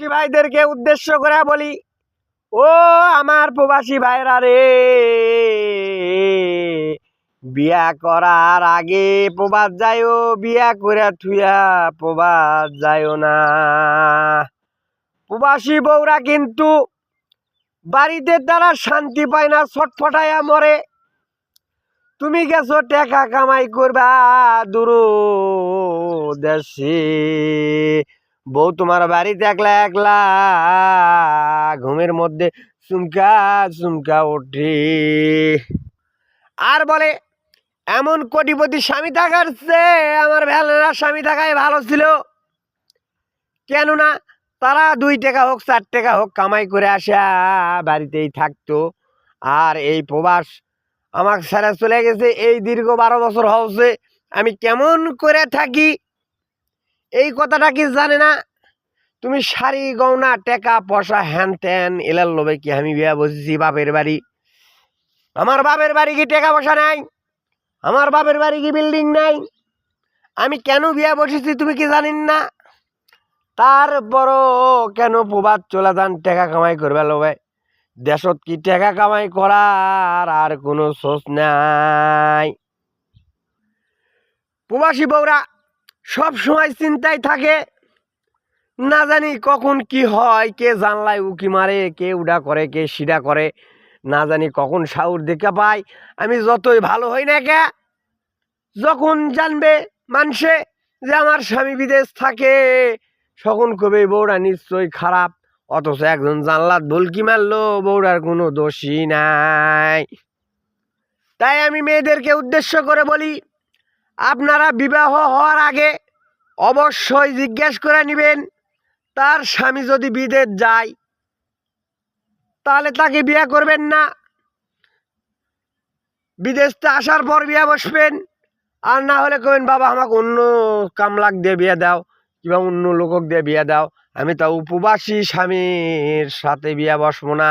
প্রবাসী ভাইদেরকে উদ্দেশ্য করে বলি, ও আমার প্রবাসী ভাইরা রে, বিয়া করার আগে প্রবাস যাইও, বিয়া করে থুয়া প্রবাস যাইও না। প্রবাসী বউরা কিন্তু বাড়িতে তারা শান্তি পায় না, ছটফটাইয়া মরে। তুমি গেছো টাকা কামাই করবা দূর দেশে, বউ তোমার বাড়িতে একলা একলা ঘুমের মধ্যে চুমকা চুমকা ওঠে আর বলে এমন কোটিপতি স্বামী থাকার চেয়ে আমার ভেলার স্বামী থাকাই ভালো ছিল। কেননা তারা 2 টাকা হোক 4 টাকা হোক কামাই করে আসা বাড়িতেই থাকতো। আর এই প্রবাস আমার ছেড়ে চলে গেছে, এই দীর্ঘ 12 বছর হচ্ছে আমি কেমন করে থাকি এই কথাটা কি জানে না। তুমি শাড়ি গয়না টাকা পয়সা হ্যান ত্যান এলার লোভে কি আমি বিয়া বসেছি বাপের বাড়ি? আমার বাপের বাড়ি কি টাকা পয়সা নাই? আমার বাপের বাড়ি কি বিল্ডিং নাই? আমি কেন বিয়া বসেছি তুমি কি জানেন না? তারপরও কেন প্রবাদ চলে যান টাকা কামাই করবে লোভে? দেশত কি টাকা কামাই করার আর কোনো সোচ নাই। প্রবাসী বউরা সব সময় চিন্তায় থাকে, না জানি কখন কি হয়, কে জানলায় উকি মারে, কে উডা করে, কে সিডা করে, না জানি কখন সাউর দেখা পায়। আমি যতই ভালো হই না কে, যখন জানবে মানুষে যে আমার স্বামী বিদেশ থাকে, তখন কবে বউরা নিশ্চয়ই খারাপ। অথচ একজন জানলাত ভুলকি মারলো, বউরার কোনো দোষই নাই। তাই আমি মেয়েদেরকে উদ্দেশ্য করে বলি, আপনারা বিবাহ হওয়ার আগে অবশ্যই জিজ্ঞেস করে নেবেন তার স্বামী যদি বিদেশ যায় তাহলে তাকে বিয়ে করবেন না, বিদেশতে আসার পর বিয়ে বসবেন। আর না হলে কবেন বাবা আমাকে অন্য কামলাক দিয়ে বিয়ে দাও কিংবা অন্য লোকক দিয়ে বিয়ে দাও, আমি তা উপবাসী স্বামীর সাথে বিয়ে বসবো না।